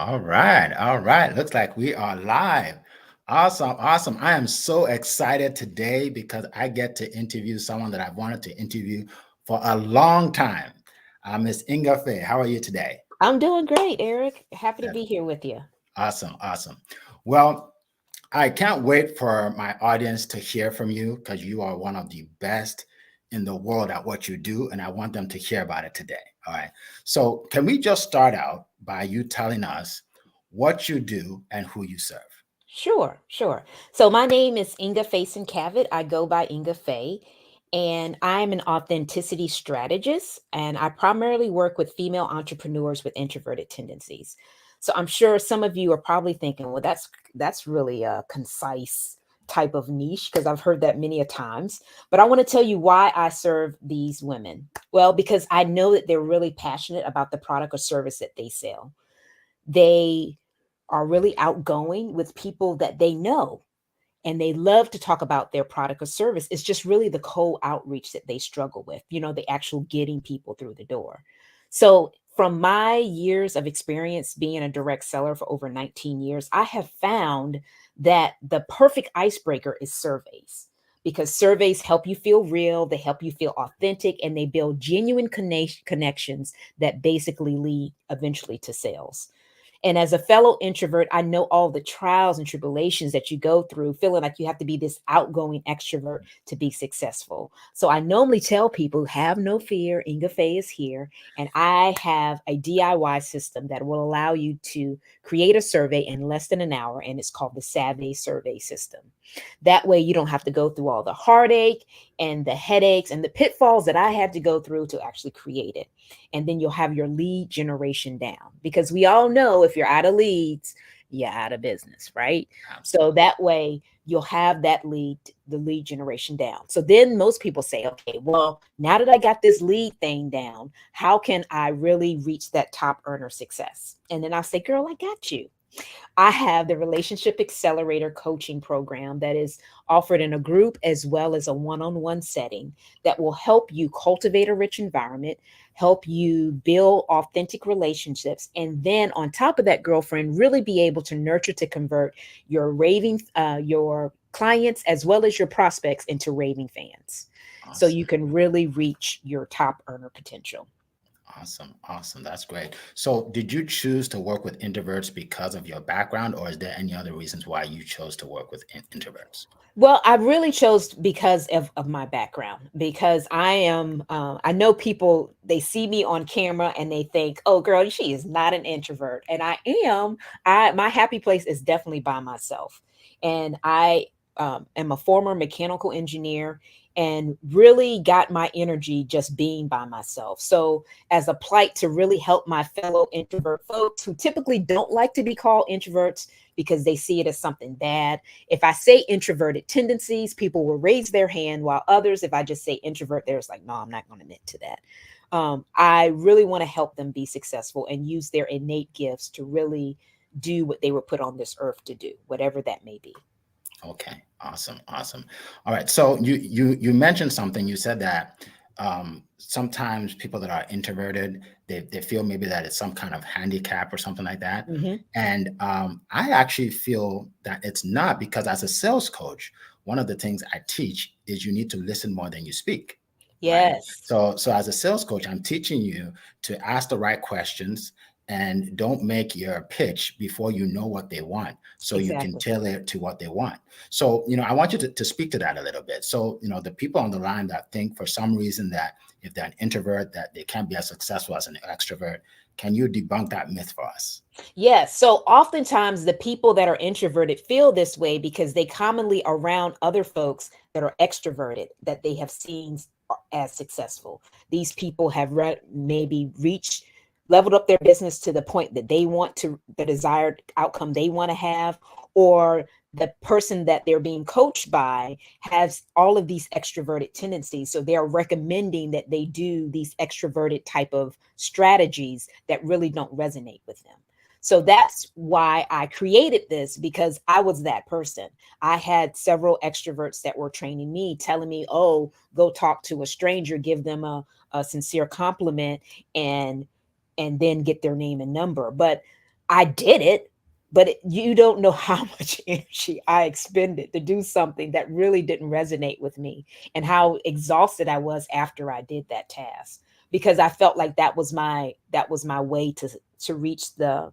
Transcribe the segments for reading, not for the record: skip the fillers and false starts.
All right. All right. Looks like we are live. Awesome. Awesome. I am so excited today because I get to interview someone that I've wanted to interview for a long time. Miss Ingafay, how are you today? I'm doing great, Eric. Happy to That's be here with you. awesome. Awesome. Well, I can't wait for my audience to hear from you because you are one of the best in the world at what you do, and I want them to hear about it today. All right. So, can we just start out by you telling us what you do and who you serve? Sure. So my name is Inga Faison Cavett. I go by Inga Faye, and I'm an authenticity strategist. And I primarily work with female entrepreneurs with introverted tendencies. So I'm sure some of you are probably thinking, well, that's really a concise type of niche because I've heard that many a times. But I want to tell you why I serve these women. Well, because I know that they're really passionate about the product or service that they sell. They are really outgoing with people that they know, and they love to talk about their product or service. It's just really the cold outreach that they struggle with, the actual getting people through the door. So, from my years of experience being a direct seller for over 19 years, I have found that the perfect icebreaker is surveys, because surveys help you feel real, they help you feel authentic, and they build genuine connections that basically lead eventually to sales. And as a fellow introvert, I know all the trials and tribulations that you go through, feeling like you have to be this outgoing extrovert to be successful. So I normally tell people, have no fear, Inga Faye is here. And I have a DIY system that will allow you to create a survey in less than an hour. And it's called the Savvy Survey System. That way, you don't have to go through all the heartache and the headaches and the pitfalls that I had to go through to actually create it. And then you'll have your lead generation down, because we all know if you're out of leads, you're out of business, right? So Absolutely. that way you'll have the lead generation down. So then most people say, okay, well, now that I got this lead thing down, how can I really reach that top earner success? And then I'll say, girl, I got you. I have the Relationship Accelerator coaching program that is offered in a group as well as a one on one setting that will help you cultivate a rich environment, help you build authentic relationships. And then on top of that, girlfriend, really be able to nurture to convert your clients as well as your prospects into raving fans. So you Awesome. can really reach your top earner potential. Awesome. Awesome. That's great. So, did you choose to work with introverts because of your background, or is there any other reasons why you chose to work with introverts? Well, I really chose because of my background, because I know people, they see me on camera and they think, oh, girl, she is not an introvert. And I am. My happy place is definitely by myself. And I am a former mechanical engineer and really got my energy just being by myself. So, as a plight to really help my fellow introvert folks who typically don't like to be called introverts because they see it as something bad. If I say introverted tendencies, people will raise their hand, while others, if I just say introvert, there's like, no, I'm not going to admit to that. I really want to help them be successful and use their innate gifts to really do what they were put on this earth to do, whatever that may be. Okay, awesome, awesome. All right, so you mentioned something. You said that sometimes people that are introverted, they feel maybe that it's some kind of handicap or something like that. Hmm. And I actually feel that it's not, because as a sales coach, one of the things I teach is you need to listen more than you speak, right? Yes, So as a sales coach, I'm teaching you to ask the right questions and don't make your pitch before you know what they want, so you can exactly. tailor it to what they want. So, I want you to speak to that a little bit. So, the people on the line that think for some reason that if they're an introvert, that they can't be as successful as an extrovert, can you debunk that myth for us? Yes. So oftentimes the people that are introverted feel this way because they commonly around other folks that are extroverted that they have seen as successful. These people have maybe reached, leveled up their business to the point that they want to, the desired outcome they want to have, or the person that they're being coached by has all of these extroverted tendencies. So they're recommending that they do these extroverted type of strategies that really don't resonate with them. So that's why I created this, because I was that person. I had several extroverts that were training me, telling me, oh, go talk to a stranger, give them a sincere compliment, and then get their name and number. But I did it, but you don't know how much energy I expended to do something that really didn't resonate with me, and how exhausted I was after I did that task, because I felt like that was my way to reach the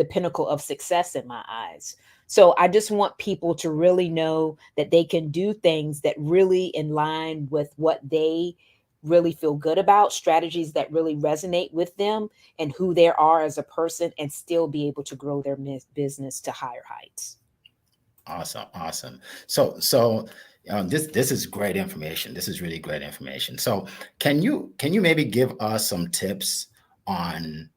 pinnacle of success in my eyes. So I just want people to really know that they can do things that really in line with what they really feel good about, strategies that really resonate with them and who they are as a person, and still be able to grow their business to higher heights. Awesome, awesome. So this is great information. This is really great information. So can you maybe give us some tips on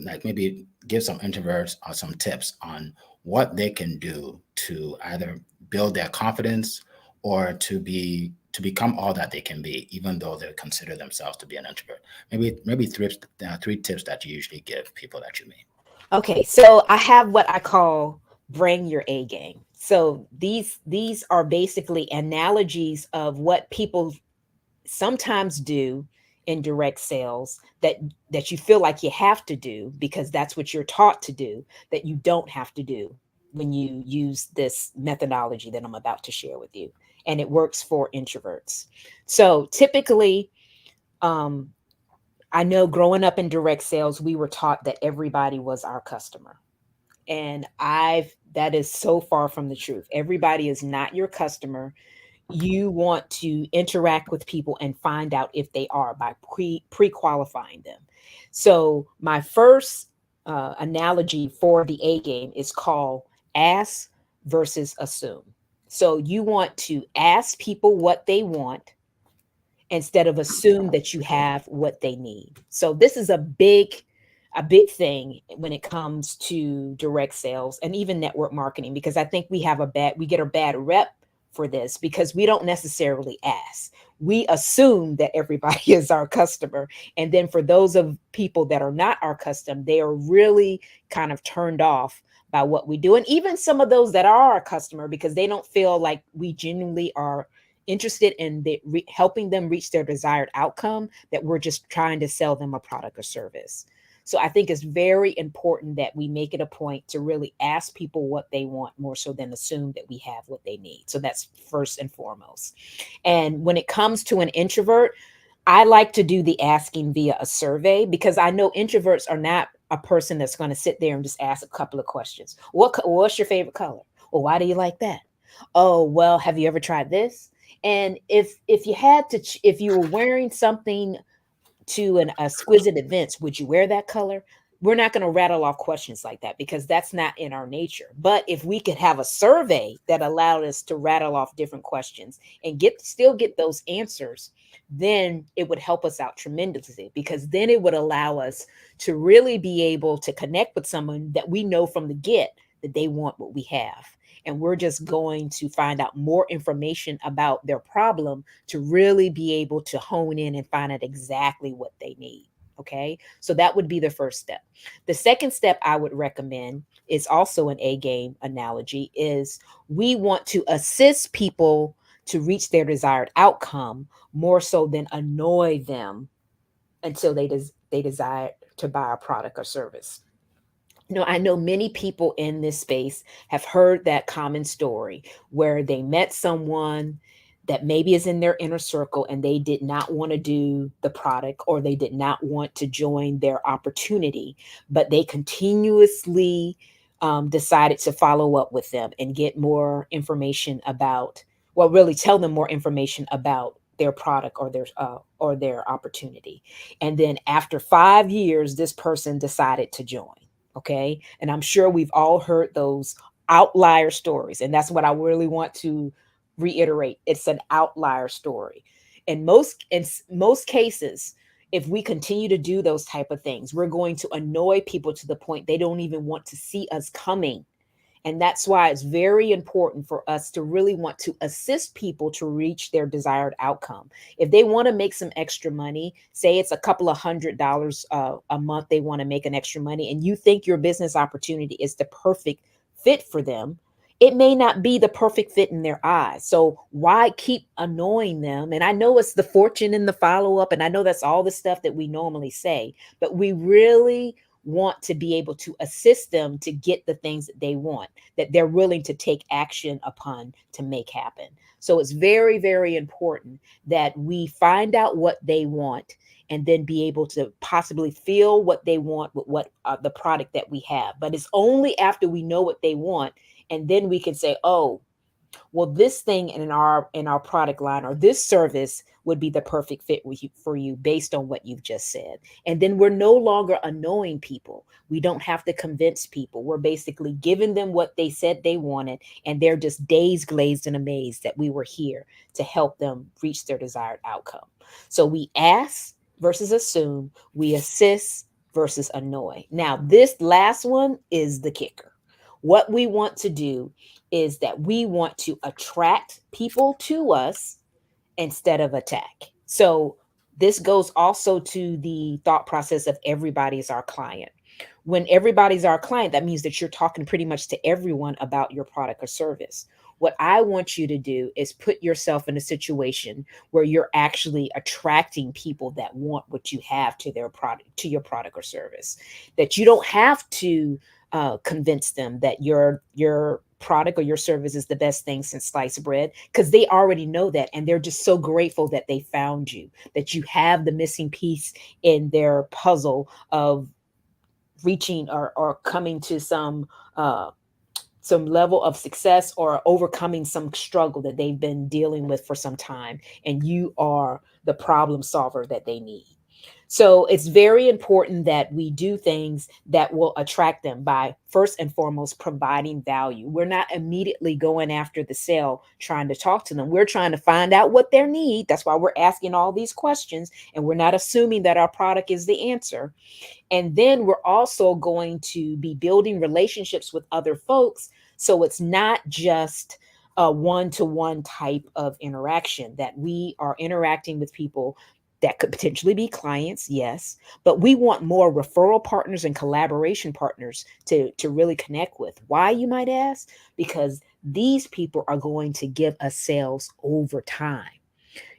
like maybe give some introverts some tips on what they can do to either build their confidence or to become all that they can be, even though they consider themselves to be an introvert. Maybe three tips that you usually give people that you meet. Okay, so I have what I call bring your A game. So these are basically analogies of what people sometimes do in direct sales, that you feel like you have to do because that's what you're taught to do, that you don't have to do when you use this methodology that I'm about to share with you, and it works for introverts. So typically, um, I know growing up in direct sales, we were taught that everybody was our customer, and I've that is so far from the truth. Everybody is not your customer. You want to interact with people and find out if they are by pre-qualifying them. So my first analogy for the A game is called ask versus assume. So you want to ask people what they want instead of assume that you have what they need. So this is a big thing when it comes to direct sales and even network marketing, because I think we get a bad rep for this because we don't necessarily ask. We assume that everybody is our customer. And then for those of people that are not our custom, they are really kind of turned off by what we do. And even some of those that are our customer, because they don't feel like we genuinely are interested in helping them reach their desired outcome, that we're just trying to sell them a product or service. So I think it's very important that we make it a point to really ask people what they want more so than assume that we have what they need. So that's first and foremost. And when it comes to an introvert, I like to do the asking via a survey, because I know introverts are not a person that's going to sit there and just ask a couple of questions. What's your favorite color? Well, why do you like that? Oh, well, have you ever tried this? And if you had to, if you were wearing something to an exquisite events, would you wear that color? We're not going to rattle off questions like that because that's not in our nature. But if we could have a survey that allowed us to rattle off different questions and get those answers, then it would help us out tremendously, because then it would allow us to really be able to connect with someone that we know from the get that they want what we have. And we're just going to find out more information about their problem to really be able to hone in and find out exactly what they need. Okay. So that would be the first step. The second step I would recommend is also an A game analogy, is we want to assist people to reach their desired outcome more so than annoy them until they desire to buy a product or service. I know many people in this space have heard that common story where they met someone that maybe is in their inner circle and they did not want to do the product, or they did not want to join their opportunity, but they continuously decided to follow up with them and get more information about, well, really tell them more information about their product or their opportunity. And then after 5 years, this person decided to join. Okay. And I'm sure we've all heard those outlier stories. And that's what I really want to reiterate. It's an outlier story. In most cases, if we continue to do those type of things, we're going to annoy people to the point they don't even want to see us coming. And that's why it's very important for us to really want to assist people to reach their desired outcome. If they want to make some extra money, say it's a couple of $100 a month, they want to make an extra money, and you think your business opportunity is the perfect fit for them, it may not be the perfect fit in their eyes. So why keep annoying them? And I know it's the fortune and the follow up, and I know that's all the stuff that we normally say, but we really want to be able to assist them to get the things that they want, that they're willing to take action upon to make happen. So it's very, very important that we find out what they want and then be able to possibly feel what they want with what the product that we have. But it's only after we know what they want, and then we can say, oh, well, this thing in our product line or this service would be the perfect fit with you, for you, based on what you've just said. And then we're no longer annoying people. We don't have to convince people. We're basically giving them what they said they wanted, and they're just dazed, glazed, and amazed that we were here to help them reach their desired outcome. So we ask versus assume, we assist versus annoy. Now, this last one is the kicker. What we want to do is that we want to attract people to us instead of attack. So this goes also to the thought process of everybody is our client. When everybody's our client, that means that you're talking pretty much to everyone about your product or service. What I want you to do is put yourself in a situation where you're actually attracting people that want what you have to their product, to your product or service. That you don't have to convince them that your product or your service is the best thing since sliced bread, because they already know that, and they're just so grateful that they found you, that you have the missing piece in their puzzle of reaching or coming to some level of success or overcoming some struggle that they've been dealing with for some time, and you are the problem solver that they need. So it's very important that we do things that will attract them by first and foremost providing value. We're not immediately going after the sale trying to talk to them. We're trying to find out what their need. That's why we're asking all these questions, and we're not assuming that our product is the answer. And then we're also going to be building relationships with other folks. So it's not just a one-to-one type of interaction, that we are interacting with people that could potentially be clients, yes, but we want more referral partners and collaboration partners to really connect with. Why, you might ask? Because these people are going to give us sales over time.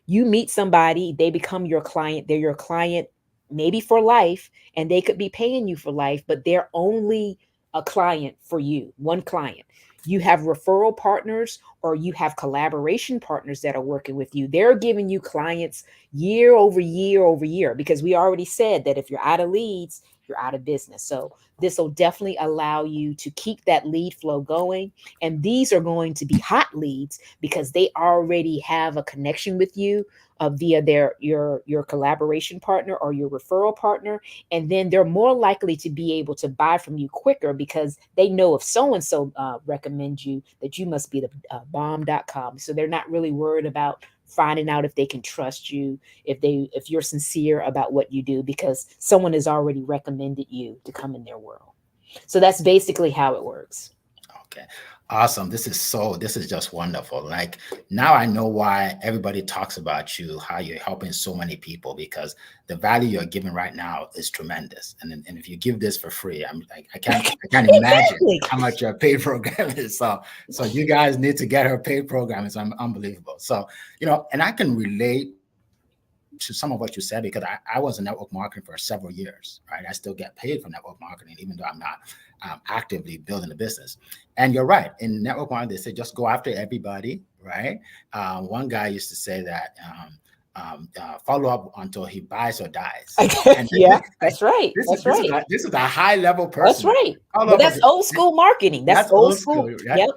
You meet somebody, they become your client, they're your client maybe for life, and they could be paying you for life, but they're only a client for you, one client. You have referral partners or you have collaboration partners that are working with you. They're giving you clients year over year over year, because we already said that if you're out of leads, you're out of business. So this will definitely allow you to keep that lead flow going. And these are going to be hot leads because they already have a connection with you via your collaboration partner or your referral partner. And then they're more likely to be able to buy from you quicker because they know if so and so recommends you, that you must be the bomb.com. So they're not really worried about finding out if they can trust you, if you're sincere about what you do, because someone has already recommended you to come in their world. So that's basically how it works. Okay. Awesome. This is just wonderful. Like, now I know why everybody talks about you, how you're helping so many people, because the value you're giving right now is tremendous. And if you give this for free, I can't imagine Exactly. how much your paid program is. So you guys need to get her paid program. It's unbelievable. So, and I can relate to some of what you said, because I was in network marketing for several years, right? I still get paid for network marketing, even though I'm not actively building a business. And you're right. In network marketing, they say just go after everybody, right? One guy used to say that follow up until he buys or dies. And Yeah, that's right. this is That's this is right. a, this is a high level That's person. right. Follow But up that's until old school marketing. That's that's old old school. school, right? Yep.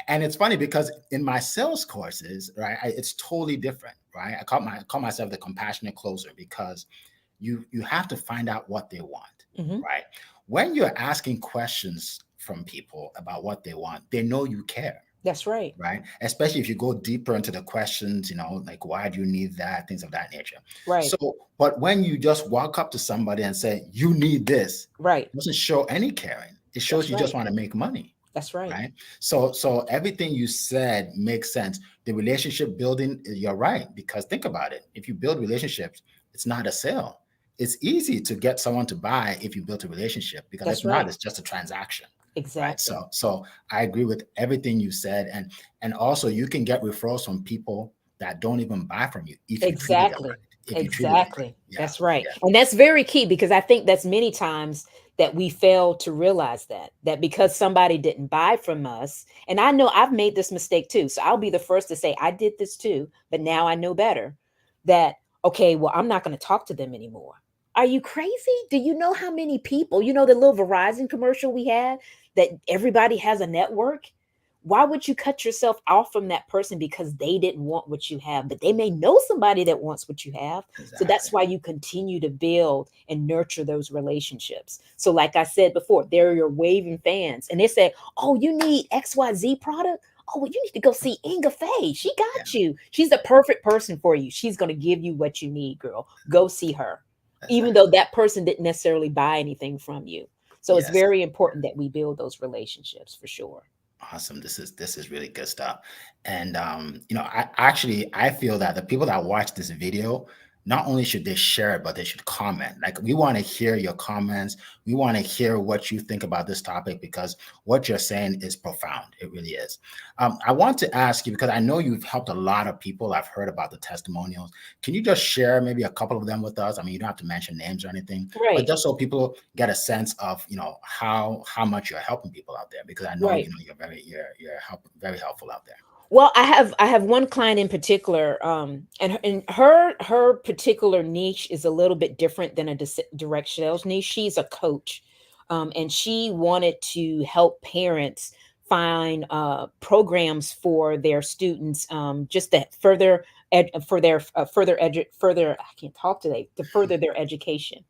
And it's funny because in my sales courses, right, it's totally different, right? I call myself the compassionate closer, because you have to find out what they want, Hmm. right? When you're asking questions from people about what they want, they know you care, That's right. right? Especially if you go deeper into the questions, like why do you need that, things of that nature. Right. So, but when you just walk up to somebody and say, you need this, Right. it doesn't show any caring. It shows That's you just right. want to make money. That's right. Right. So everything you said makes sense. The relationship building, you're right. Because think about it. If you build relationships, it's not a sale. It's easy to get someone to buy if you build a relationship, because That's if not, right. it's just a transaction. Right. Exactly. So I agree with everything you said. And also you can get referrals from people that don't even buy from you if you treated them Exactly. right. If you treated them right. Exactly. Yeah. That's right. Yeah. And that's very key, because I think that's many times that we fail to realize that because somebody didn't buy from us, and I know I've made this mistake too, so I'll be the first to say I did this too, but now I know better. That okay, well, I'm not going to talk to them anymore. Are you crazy? Do you know how many people, the little Verizon commercial we had, that everybody has a network? Why would you cut yourself off from that person because they didn't want what you have? But they may know somebody that wants what you have. So Exactly. that's why you continue to build and nurture those relationships. So, like I said before, they're your waving fans. And they say, oh, you need XYZ product? Oh, well, you need to go see Inga Faye. She Yeah, got you. She's the perfect person for you. She's going to give you what you need, girl. Go see her. Even though exactly. that person didn't necessarily buy anything from you. So it's Yes. very important that we build those relationships for sure. Awesome. This is really good stuff. And I feel that the people that watch this video, not only should they share it, but they should comment. Like we want to hear your comments. We want to hear what you think about this topic because what you're saying is profound. It really is. I want to ask you because I know you've helped a lot of people. I've heard about the testimonials. Can you just share maybe a couple of them with us? I mean, you don't have to mention names or anything, but Right, just so people get a sense of how much you're helping people out there because I know right. very helpful out there. Well, I have one client in particular, and her particular niche is a little bit different than a direct sales niche. She's a coach, and she wanted to help parents find programs for their students, just that further for their further. I can't talk today, to further their education.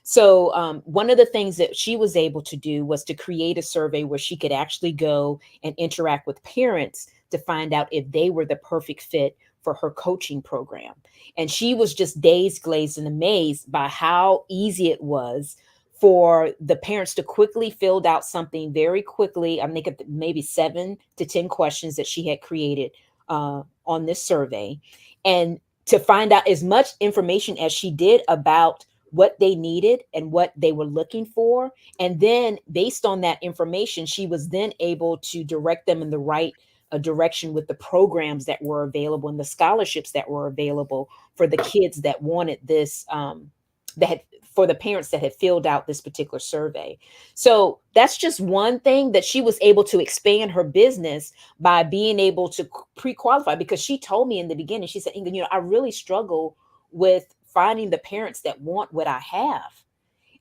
So, one of the things that she was able to do was to create a survey where she could actually go and interact with parents to find out if they were the perfect fit for her coaching program. And she was just dazed, glazed, and amazed by how easy it was for the parents to quickly filled out something very quickly. I think maybe 7 to 10 questions that she had created on this survey, and to find out as much information as she did about what they needed and what they were looking for. And then, based on that information, she was then able to direct them in the right direction with the programs that were available and the scholarships that were available for the kids that wanted this, that had, for the parents that had filled out this particular survey. So that's just one thing that she was able to expand her business by being able to pre-qualify, because she told me in the beginning, she said, Inga, I really struggle with finding the parents that want what I have,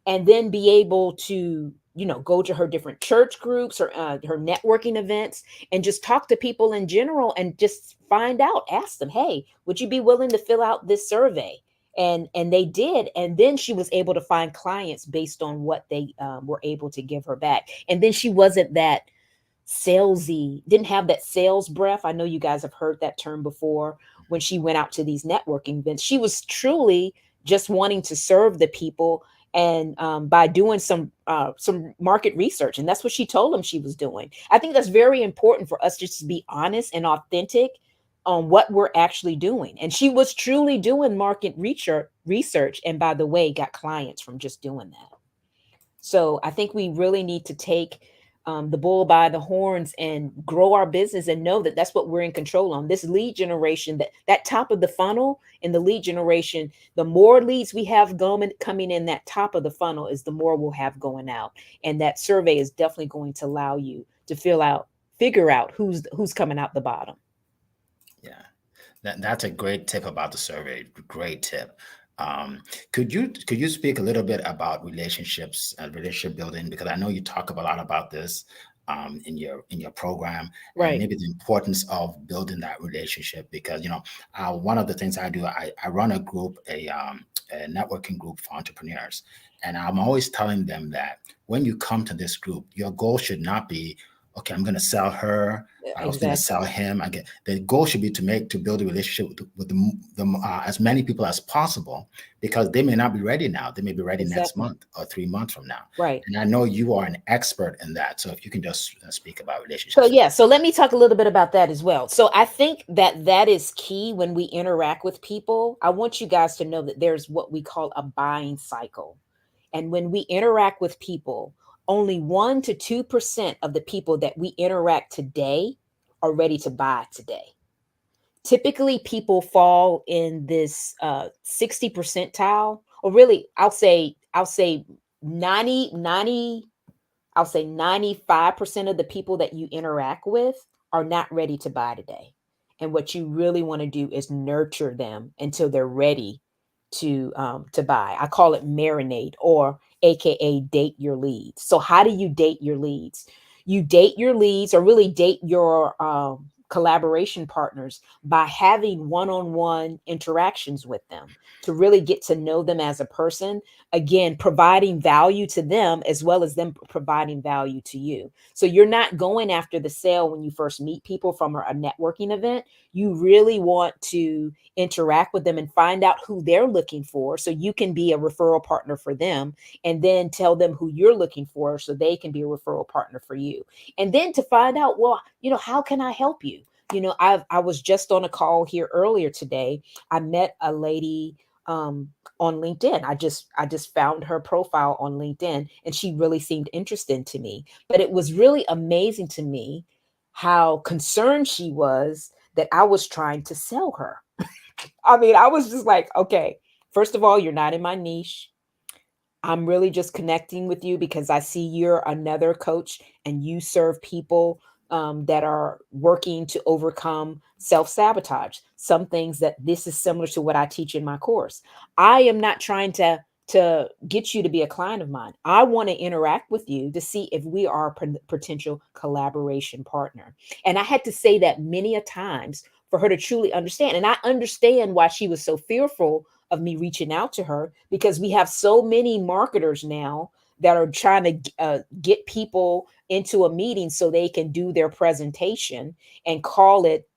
and then be able to go to her different church groups or her networking events and just talk to people in general and just find out, ask them, hey, would you be willing to fill out this survey? And they did, and then she was able to find clients based on what they were able to give her back. And then she wasn't that salesy, didn't have that sales breath. I know you guys have heard that term before. When she went out to these networking events, she was truly just wanting to serve the people, and by doing some market research, and that's what she told them she was doing. I think that's very important for us just to be honest and authentic on what we're actually doing. And she was truly doing market research, and by the way, got clients from just doing that. So I think we really need to take the bull by the horns and grow our business, and know that that's what we're in control on. This lead generation, that top of the funnel, and the lead generation, the more leads we have going coming in that top of the funnel, is the more we'll have going out. And that survey is definitely going to allow you to figure out who's coming out the bottom. Yeah, that's a great tip about the survey. Great tip. Could you speak a little bit about relationships and relationship building, because I know you talk a lot about this in your program, and Right. maybe the importance of building that relationship, because one of the things I do, I run a networking group for entrepreneurs, and I'm always telling them that when you come to this group, your goal should not be, okay, I'm going to sell her. I was going to Exactly. sell him. I get the goal should be to build a relationship with as many people as possible, because they may not be ready now. They may be ready next Exactly. month or 3 months from now. Right. And I know you are an expert in that. So if you can just speak about So relationships. yeah, so let me talk a little bit about that as well. So I think that that is key when we interact with people. I want you guys to know that there's what we call a buying cycle. And when we interact with people, only 1 to 2% of the people that we interact today are ready to buy today. Typically, people fall in this 60 percentile, or really, I'll say 90, I'll say 95% of the people that you interact with are not ready to buy today. And what you really want to do is nurture them until they're ready to buy. I call it marinate, or AKA date your leads. So how do you date your leads? You date your leads, or really date your collaboration partners, by having one-on-one interactions with them to really get to know them as a person, again providing value to them as well as them providing value to you. So you're not going after the sale when you first meet people from a networking event. You really want to interact with them and find out who they're looking for, so you can be a referral partner for them, and then tell them who you're looking for so they can be a referral partner for you. And then to find out, well, how can I help you? I was just on a call here earlier today. I met a lady on LinkedIn. I just found her profile on LinkedIn, and she really seemed interested to me. But it was really amazing to me how concerned she was that I was trying to sell her. I mean, I was just like, okay, first of all, you're not in my niche. I'm really just connecting with you because I see you're another coach and you serve people that are working to overcome self sabotage. Some things that this is similar to what I teach in my course. I am not trying to get you to be a client of mine. I want to interact with you to see if we are a potential collaboration partner. And I had to say that many a times for her to truly understand. And I understand why she was so fearful of me reaching out to her, because we have so many marketers now that are trying to get people into a meeting so they can do their presentation and call it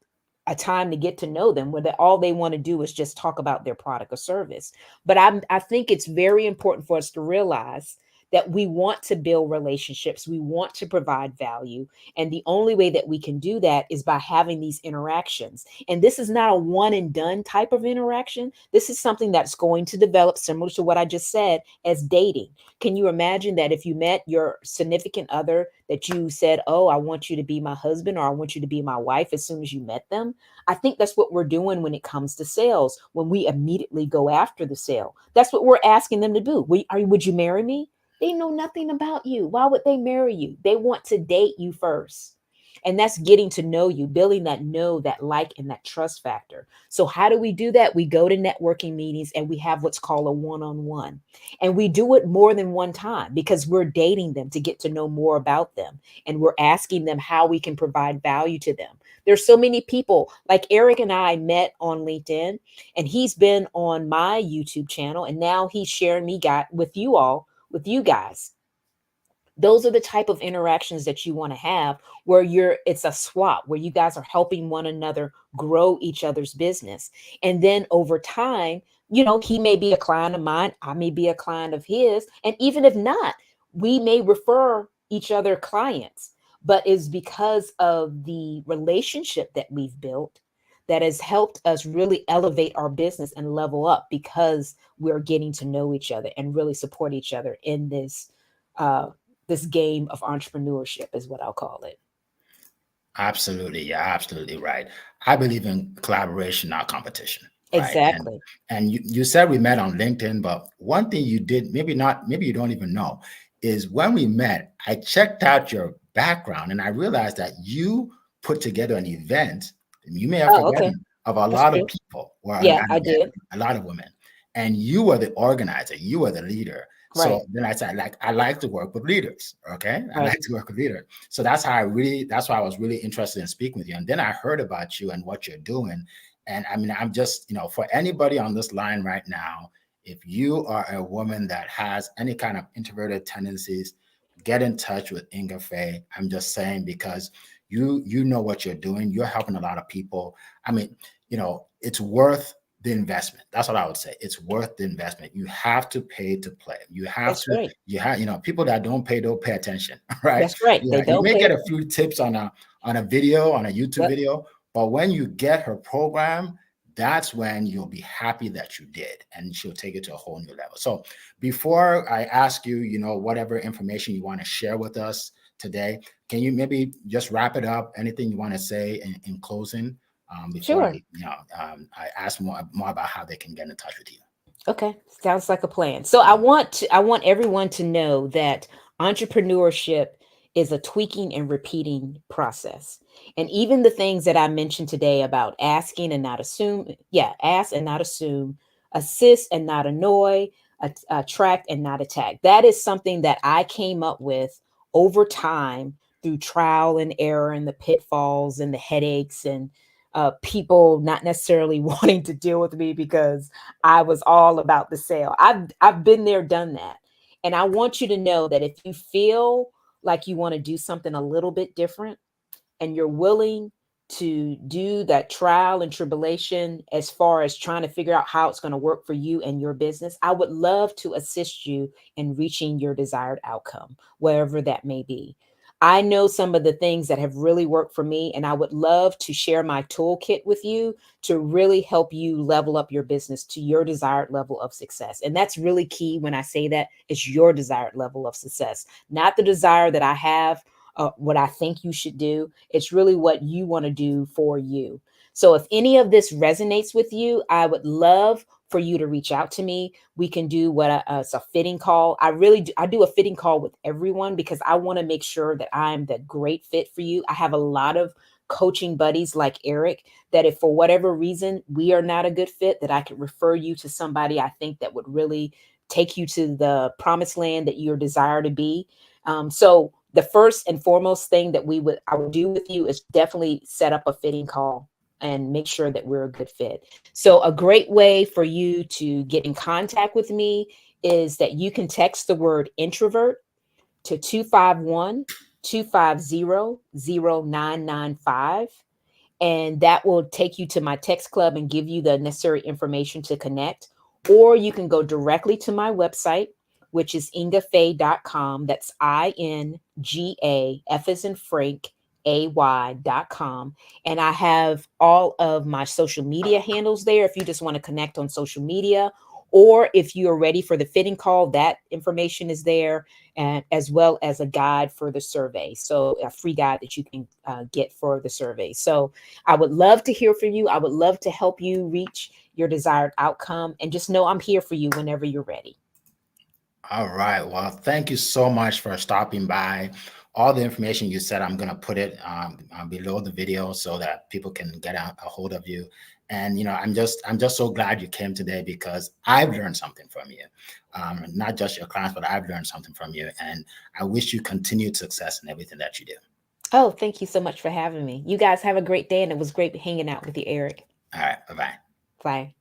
a time to get to know them, where all they want to do is just talk about their product or service. But I think it's very important for us to realize that we want to build relationships, we want to provide value, and the only way that we can do that is by having these interactions. And this is not a one and done type of interaction. This is something that's going to develop, similar to what I just said, as dating. Can you imagine that if you met your significant other, that you said, oh, I want you to be my husband, or I want you to be my wife, as soon as you met them? I think that's what we're doing when it comes to sales. When we immediately go after the sale, that's what we're asking them to do. Would you marry me? They know nothing about you. Why would they marry you? They want to date you first. And that's getting to know you, building that know, that like, and that trust factor. So, how do we do that? We go to networking meetings and we have what's called a one on one. And we do it more than one time because we're dating them to get to know more about them. And we're asking them how we can provide value to them. There's so many people, like Eric and I met on LinkedIn, and he's been on my YouTube channel, and now he's sharing me got with you all, with you guys. Those are the type of interactions that you want to have, where it's a swap, where you guys are helping one another grow each other's business. And then over time, he may be a client of mine, I may be a client of his, and even if not, we may refer each other clients. But it's because of the relationship that we've built that has helped us really elevate our business and level up, because we're getting to know each other and really support each other in uh, this game of entrepreneurship, is what I'll call it. Absolutely. You're absolutely right. I believe in collaboration, not competition. Right. And Exactly. you said we met on LinkedIn, but one thing you did, maybe not, maybe you don't even know, is when we met, I checked out your background and I realized that you put together an event. And you may have Oh, okay. forgotten of a That's lot of true. people who are on Yeah, that I event, did. a lot of women. And you were the organizer, you were the leader. Right. So then I said, I like to work with leaders. Okay. I Right. like to work with leaders. So that's why I was really interested in speaking with you. And then I heard about you and what you're doing. And I mean, I'm just, for anybody on this line right now, if you are a woman that has any kind of introverted tendencies, get in touch with Ingafay. I'm just saying, because you know what you're doing. You're helping a lot of people. I mean, it's worth the investment. That's what I would say. It's worth the investment. You have to pay to play. That's right. People that don't pay attention, right? That's right. They Yeah, you don't may pay. get a few tips on a video, on a YouTube Yep. video, but when you get her program, that's when you'll be happy that you did, and she'll take it to a whole new level. So before I ask you, whatever information you want to share with us today, can you maybe just wrap it up? Anything you want to say in closing, before Sure. I ask more about how they can get in touch with you? Okay, sounds like a plan. So I want everyone to know that entrepreneurship is a tweaking and repeating process. And even the things that I mentioned today about asking and not assume, yeah, ask and not assume, assist and not annoy, attract and not attack. That is something that I came up with over time through trial and error and the pitfalls and the headaches and people not necessarily wanting to deal with me because I was all about the sale. I've been there, done that. And I want you to know that if you feel like you want to do something a little bit different and you're willing to do that trial and tribulation as far as trying to figure out how it's going to work for you and your business, I would love to assist you in reaching your desired outcome, wherever that may be. I know some of the things that have really worked for me, and I would love to share my toolkit with you to really help you level up your business to your desired level of success. And that's really key when I say that it's your desired level of success, not the desire that I have, what I think you should do. It's really what you want to do for you. So if any of this resonates with you, I would love for you to reach out to me. We can do it's a fitting call. I do a fitting call with everyone because I want to make sure that I'm the great fit for you. I have a lot of coaching buddies like Eric that if for whatever reason we are not a good fit, that I could refer you to somebody I think that would really take you to the promised land that you desire to be. So the first and foremost thing that I would do with you is definitely set up a fitting call and make sure that we're a good fit. So a great way for you to get in contact with me is that you can text the word introvert to 251 250 0995, and that will take you to my text club and give you the necessary information to connect. Or you can go directly to my website, which is ingafay.com. That's INGA, F as in Frank, AY.com. And I have all of my social media handles there if you just want to connect on social media. Or if you are ready for the fitting call, that information is there, and as well as a guide for the survey. So a free guide that you can get for the survey. So I would love to hear from you. I would love to help you reach your desired outcome. And just know I'm here for you whenever you're ready. All right. Well, thank you so much for stopping by. All the information you said, I'm going to put it below the video so that people can get a hold of you. And I'm just so glad you came today because I've learned something from you, not just your clients, but I've learned something from you. And I wish you continued success in everything that you do. Oh, thank you so much for having me. You guys have a great day, and it was great hanging out with you, Eric. All right. Bye bye. Bye.